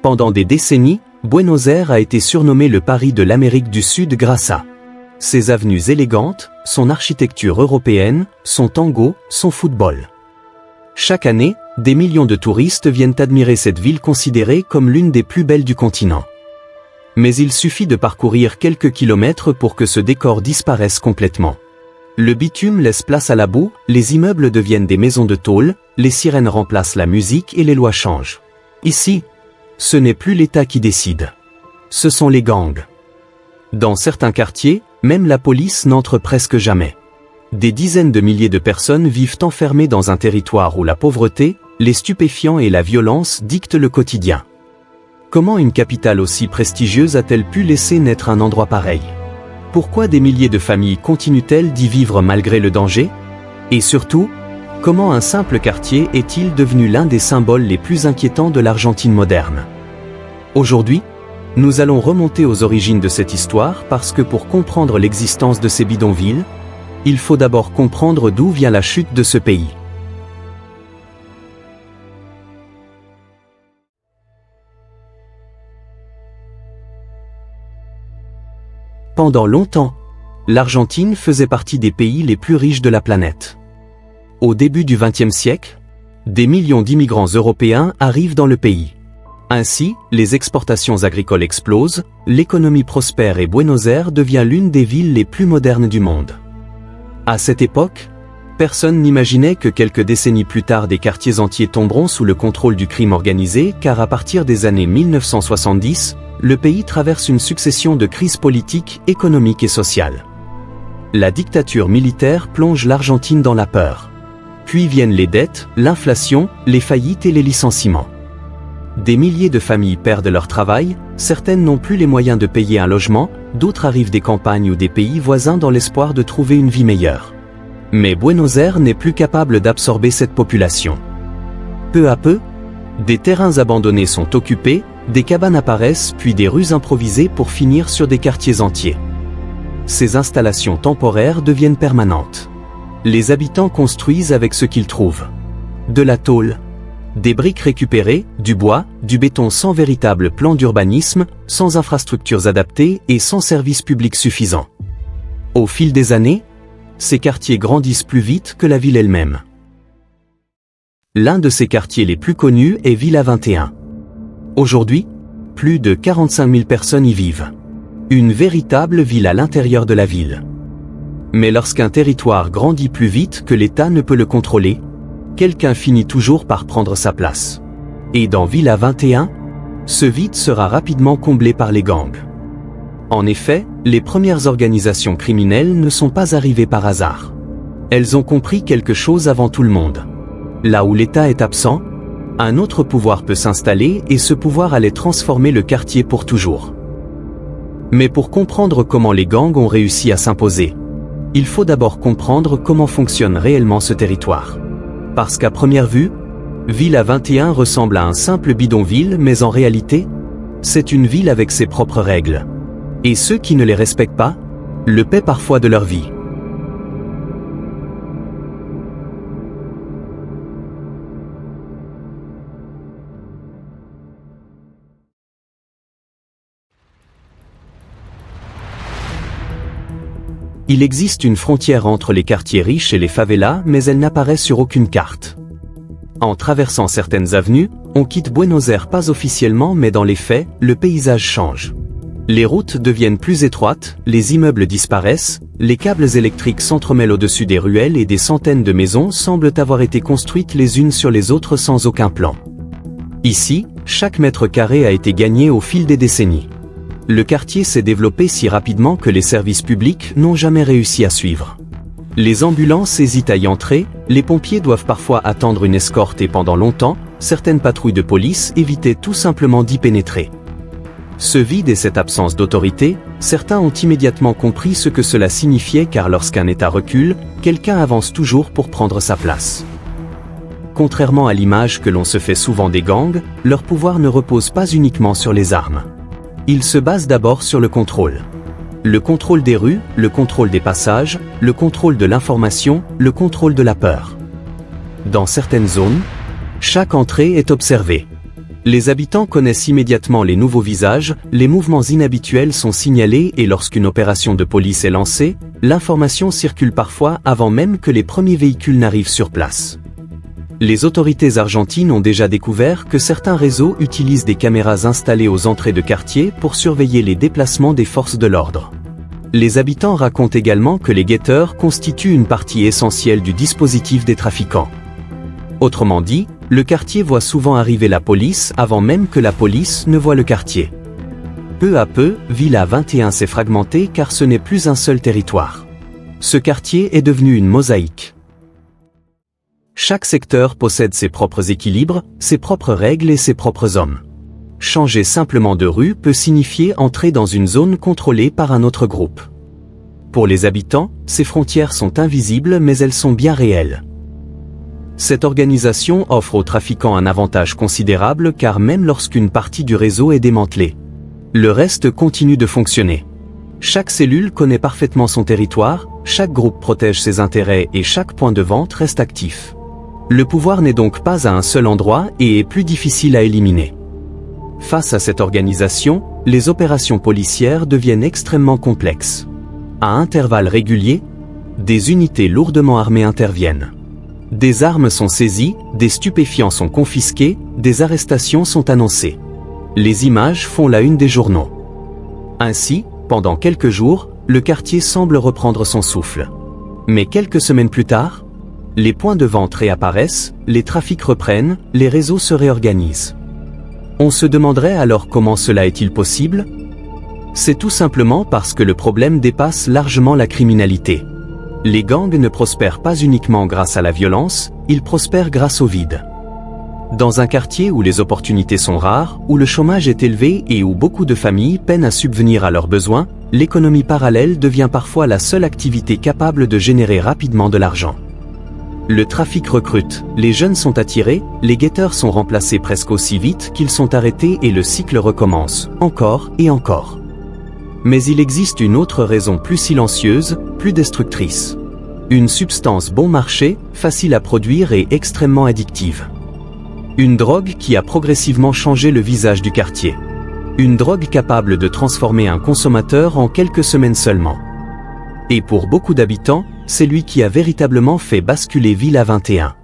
Pendant des décennies, Buenos Aires a été surnommé le Paris de l'Amérique du Sud grâce à ses avenues élégantes, son architecture européenne, son tango, son football. Chaque année, des millions de touristes viennent admirer cette ville considérée comme l'une des plus belles du continent. Mais il suffit de parcourir quelques kilomètres pour que ce décor disparaisse complètement. Le bitume laisse place à la boue, les immeubles deviennent des maisons de tôle, les sirènes remplacent la musique et les lois changent. Ici, ce n'est plus l'État qui décide. Ce sont les gangs. Dans certains quartiers, même la police n'entre presque jamais. Des dizaines de milliers de personnes vivent enfermées dans un territoire où la pauvreté, les stupéfiants et la violence dictent le quotidien. Comment une capitale aussi prestigieuse a-t-elle pu laisser naître un endroit pareil? Pourquoi des milliers de familles continuent-elles d'y vivre malgré le danger? Et surtout, comment un simple quartier est-il devenu l'un des symboles les plus inquiétants de l'Argentine moderne? Aujourd'hui, nous allons remonter aux origines de cette histoire parce que pour comprendre l'existence de ces bidonvilles, il faut d'abord comprendre d'où vient la chute de ce pays. Pendant longtemps, l'Argentine faisait partie des pays les plus riches de la planète. Au début du XXe siècle, des millions d'immigrants européens arrivent dans le pays. Ainsi, les exportations agricoles explosent, l'économie prospère et Buenos Aires devient l'une des villes les plus modernes du monde. À cette époque, personne n'imaginait que quelques décennies plus tard des quartiers entiers tomberont sous le contrôle du crime organisé car à partir des années 1970, le pays traverse une succession de crises politiques, économiques et sociales. La dictature militaire plonge l'Argentine dans la peur. Puis viennent les dettes, l'inflation, les faillites et les licenciements. Des milliers de familles perdent leur travail, certaines n'ont plus les moyens de payer un logement, d'autres arrivent des campagnes ou des pays voisins dans l'espoir de trouver une vie meilleure. Mais Buenos Aires n'est plus capable d'absorber cette population. Peu à peu, des terrains abandonnés sont occupés, des cabanes apparaissent puis des rues improvisées pour finir sur des quartiers entiers. Ces installations temporaires deviennent permanentes. Les habitants construisent avec ce qu'ils trouvent. De la tôle, des briques récupérées, du bois, du béton sans véritable plan d'urbanisme, sans infrastructures adaptées et sans services publics suffisants. Au fil des années, ces quartiers grandissent plus vite que la ville elle-même. L'un de ces quartiers les plus connus est Villa 21. Aujourd'hui, plus de 45 000 personnes y vivent. Une véritable ville à l'intérieur de la ville. Mais lorsqu'un territoire grandit plus vite que l'État ne peut le contrôler, quelqu'un finit toujours par prendre sa place. Et dans Villa 21, ce vide sera rapidement comblé par les gangs. En effet, les premières organisations criminelles ne sont pas arrivées par hasard. Elles ont compris quelque chose avant tout le monde. Là où l'État est absent, un autre pouvoir peut s'installer et ce pouvoir allait transformer le quartier pour toujours. Mais pour comprendre comment les gangs ont réussi à s'imposer, il faut d'abord comprendre comment fonctionne réellement ce territoire. Parce qu'à première vue, Villa 21 ressemble à un simple bidonville mais en réalité, c'est une ville avec ses propres règles. Et ceux qui ne les respectent pas, le paient parfois de leur vie. Il existe une frontière entre les quartiers riches et les favelas, mais elle n'apparaît sur aucune carte. En traversant certaines avenues, on quitte Buenos Aires pas officiellement mais dans les faits, le paysage change. Les routes deviennent plus étroites, les immeubles disparaissent, les câbles électriques s'entremêlent au-dessus des ruelles et des centaines de maisons semblent avoir été construites les unes sur les autres sans aucun plan. Ici, chaque mètre carré a été gagné au fil des décennies. Le quartier s'est développé si rapidement que les services publics n'ont jamais réussi à suivre. Les ambulances hésitent à y entrer, les pompiers doivent parfois attendre une escorte et pendant longtemps, certaines patrouilles de police évitaient tout simplement d'y pénétrer. Ce vide et cette absence d'autorité, certains ont immédiatement compris ce que cela signifiait car lorsqu'un État recule, quelqu'un avance toujours pour prendre sa place. Contrairement à l'image que l'on se fait souvent des gangs, leur pouvoir ne repose pas uniquement sur les armes. Il se base d'abord sur le contrôle. Le contrôle des rues, le contrôle des passages, le contrôle de l'information, le contrôle de la peur. Dans certaines zones, chaque entrée est observée. Les habitants connaissent immédiatement les nouveaux visages, les mouvements inhabituels sont signalés et lorsqu'une opération de police est lancée, l'information circule parfois avant même que les premiers véhicules n'arrivent sur place. Les autorités argentines ont déjà découvert que certains réseaux utilisent des caméras installées aux entrées de quartier pour surveiller les déplacements des forces de l'ordre. Les habitants racontent également que les guetteurs constituent une partie essentielle du dispositif des trafiquants. Autrement dit, le quartier voit souvent arriver la police avant même que la police ne voie le quartier. Peu à peu, Villa 21 s'est fragmentée car ce n'est plus un seul territoire. Ce quartier est devenu une mosaïque. Chaque secteur possède ses propres équilibres, ses propres règles et ses propres hommes. Changer simplement de rue peut signifier entrer dans une zone contrôlée par un autre groupe. Pour les habitants, ces frontières sont invisibles mais elles sont bien réelles. Cette organisation offre aux trafiquants un avantage considérable car même lorsqu'une partie du réseau est démantelée, le reste continue de fonctionner. Chaque cellule connaît parfaitement son territoire, chaque groupe protège ses intérêts et chaque point de vente reste actif. Le pouvoir n'est donc pas à un seul endroit et est plus difficile à éliminer. Face à cette organisation, les opérations policières deviennent extrêmement complexes. À intervalles réguliers, des unités lourdement armées interviennent. Des armes sont saisies, des stupéfiants sont confisqués, des arrestations sont annoncées. Les images font la une des journaux. Ainsi, pendant quelques jours, le quartier semble reprendre son souffle. Mais quelques semaines plus tard, les points de vente réapparaissent, les trafics reprennent, les réseaux se réorganisent. On se demanderait alors comment cela est-il possible? C'est tout simplement parce que le problème dépasse largement la criminalité. Les gangs ne prospèrent pas uniquement grâce à la violence, ils prospèrent grâce au vide. Dans un quartier où les opportunités sont rares, où le chômage est élevé et où beaucoup de familles peinent à subvenir à leurs besoins, l'économie parallèle devient parfois la seule activité capable de générer rapidement de l'argent. Le trafic recrute, les jeunes sont attirés, les guetteurs sont remplacés presque aussi vite qu'ils sont arrêtés et le cycle recommence, encore et encore. Mais il existe une autre raison plus silencieuse, plus destructrice. Une substance bon marché, facile à produire et extrêmement addictive. Une drogue qui a progressivement changé le visage du quartier. Une drogue capable de transformer un consommateur en quelques semaines seulement. Et pour beaucoup d'habitants, c'est lui qui a véritablement fait basculer Villa 21.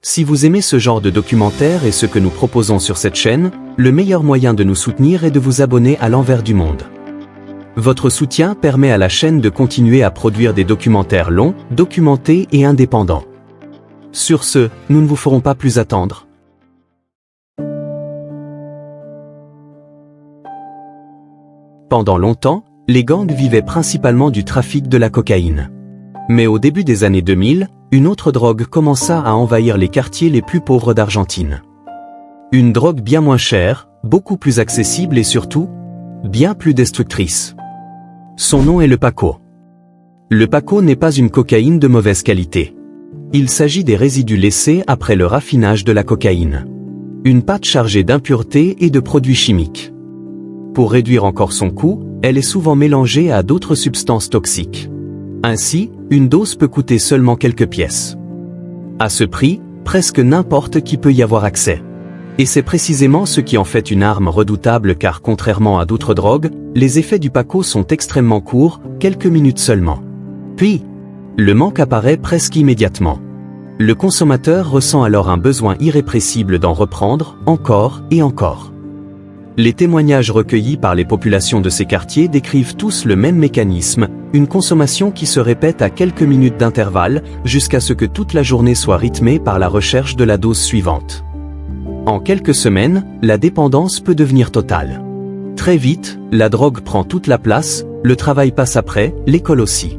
Si vous aimez ce genre de documentaire et ce que nous proposons sur cette chaîne, le meilleur moyen de nous soutenir est de vous abonner à l'envers du monde. Votre soutien permet à la chaîne de continuer à produire des documentaires longs, documentés et indépendants. Sur ce, nous ne vous ferons pas plus attendre. Pendant longtemps, les gangs vivaient principalement du trafic de la cocaïne. Mais au début des années 2000, une autre drogue commença à envahir les quartiers les plus pauvres d'Argentine. Une drogue bien moins chère, beaucoup plus accessible et surtout, bien plus destructrice. Son nom est le Paco. Le Paco n'est pas une cocaïne de mauvaise qualité. Il s'agit des résidus laissés après le raffinage de la cocaïne. Une pâte chargée d'impuretés et de produits chimiques. Pour réduire encore son coût, elle est souvent mélangée à d'autres substances toxiques. Ainsi, une dose peut coûter seulement quelques pièces. À ce prix, presque n'importe qui peut y avoir accès. Et c'est précisément ce qui en fait une arme redoutable car contrairement à d'autres drogues, les effets du Paco sont extrêmement courts, quelques minutes seulement. Puis, le manque apparaît presque immédiatement. Le consommateur ressent alors un besoin irrépressible d'en reprendre, encore et encore. Les témoignages recueillis par les populations de ces quartiers décrivent tous le même mécanisme, une consommation qui se répète à quelques minutes d'intervalle, jusqu'à ce que toute la journée soit rythmée par la recherche de la dose suivante. En quelques semaines, la dépendance peut devenir totale. Très vite, la drogue prend toute la place, le travail passe après, l'école aussi.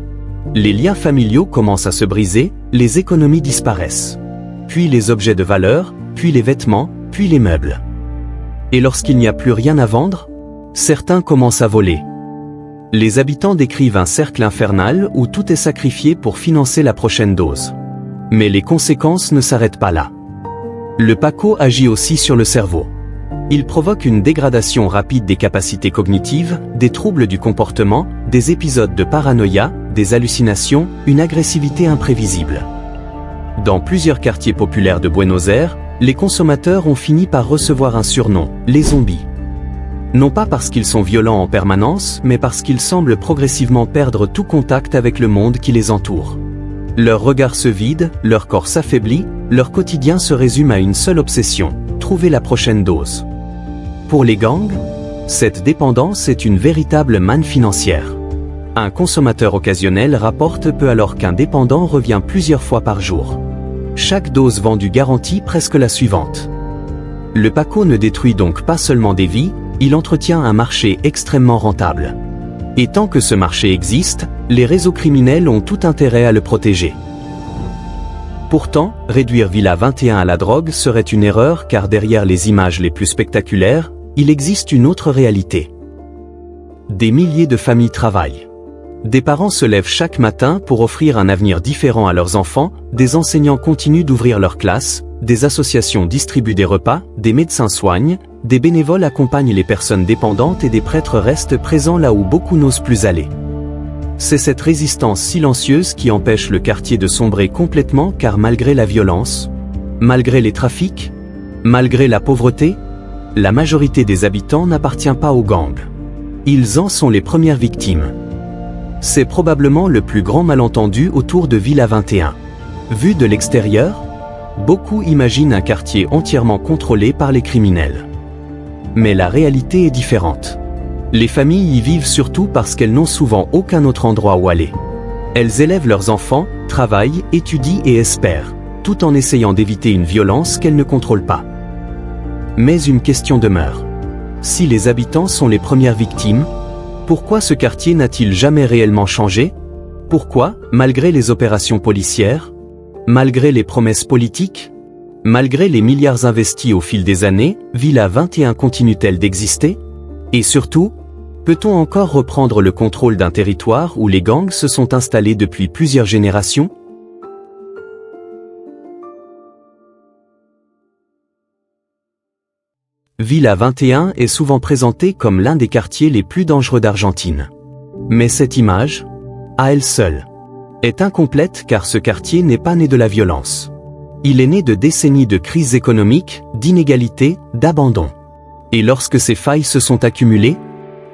Les liens familiaux commencent à se briser, les économies disparaissent. Puis les objets de valeur, puis les vêtements, puis les meubles. Et lorsqu'il n'y a plus rien à vendre, certains commencent à voler. Les habitants décrivent un cercle infernal où tout est sacrifié pour financer la prochaine dose. Mais les conséquences ne s'arrêtent pas là. Le Paco agit aussi sur le cerveau. Il provoque une dégradation rapide des capacités cognitives, des troubles du comportement, des épisodes de paranoïa, des hallucinations, une agressivité imprévisible. Dans plusieurs quartiers populaires de Buenos Aires, les consommateurs ont fini par recevoir un surnom, les zombies. Non pas parce qu'ils sont violents en permanence, mais parce qu'ils semblent progressivement perdre tout contact avec le monde qui les entoure. Leur regard se vide, leur corps s'affaiblit, leur quotidien se résume à une seule obsession, trouver la prochaine dose. Pour les gangs, cette dépendance est une véritable manne financière. Un consommateur occasionnel rapporte peu alors qu'un dépendant revient plusieurs fois par jour. Chaque dose vendue garantit presque la suivante. Le PACO ne détruit donc pas seulement des vies, il entretient un marché extrêmement rentable. Et tant que ce marché existe, les réseaux criminels ont tout intérêt à le protéger. Pourtant, réduire Villa 21 à la drogue serait une erreur car derrière les images les plus spectaculaires, il existe une autre réalité. Des milliers de familles travaillent. Des parents se lèvent chaque matin pour offrir un avenir différent à leurs enfants, des enseignants continuent d'ouvrir leurs classes, des associations distribuent des repas, des médecins soignent, des bénévoles accompagnent les personnes dépendantes et des prêtres restent présents là où beaucoup n'osent plus aller. C'est cette résistance silencieuse qui empêche le quartier de sombrer complètement car malgré la violence, malgré les trafics, malgré la pauvreté, la majorité des habitants n'appartient pas aux gangs. Ils en sont les premières victimes. C'est probablement le plus grand malentendu autour de Villa 21. Vu de l'extérieur, beaucoup imaginent un quartier entièrement contrôlé par les criminels. Mais la réalité est différente. Les familles y vivent surtout parce qu'elles n'ont souvent aucun autre endroit où aller. Elles élèvent leurs enfants, travaillent, étudient et espèrent, tout en essayant d'éviter une violence qu'elles ne contrôlent pas. Mais une question demeure. Si les habitants sont les premières victimes, pourquoi ce quartier n'a-t-il jamais réellement changé? Pourquoi, malgré les opérations policières, malgré les promesses politiques, malgré les milliards investis au fil des années, Villa 21 continue-t-elle d'exister? Et surtout, peut-on encore reprendre le contrôle d'un territoire où les gangs se sont installés depuis plusieurs générations? Villa 21 est souvent présenté comme l'un des quartiers les plus dangereux d'Argentine. Mais cette image, à elle seule, est incomplète car ce quartier n'est pas né de la violence. Il est né de décennies de crises économiques, d'inégalités, d'abandon. Et lorsque ces failles se sont accumulées,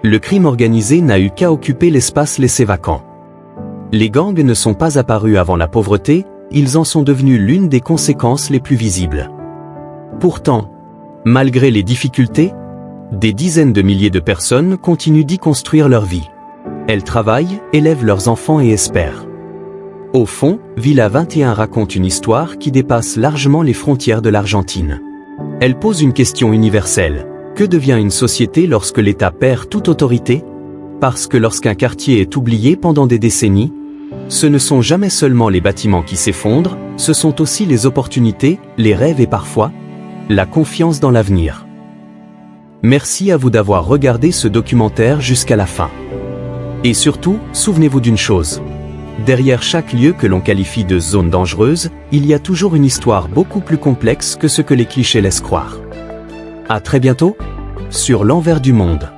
le crime organisé n'a eu qu'à occuper l'espace laissé vacant. Les gangs ne sont pas apparus avant la pauvreté, ils en sont devenus l'une des conséquences les plus visibles. Pourtant, malgré les difficultés, des dizaines de milliers de personnes continuent d'y construire leur vie. Elles travaillent, élèvent leurs enfants et espèrent. Au fond, Villa 21 raconte une histoire qui dépasse largement les frontières de l'Argentine. Elle pose une question universelle. Que devient une société lorsque l'État perd toute autorité? Parce que lorsqu'un quartier est oublié pendant des décennies, ce ne sont jamais seulement les bâtiments qui s'effondrent, ce sont aussi les opportunités, les rêves et parfois, la confiance dans l'avenir. Merci à vous d'avoir regardé ce documentaire jusqu'à la fin. Et surtout, souvenez-vous d'une chose. Derrière chaque lieu que l'on qualifie de zone dangereuse, il y a toujours une histoire beaucoup plus complexe que ce que les clichés laissent croire. À très bientôt, sur l'envers du monde.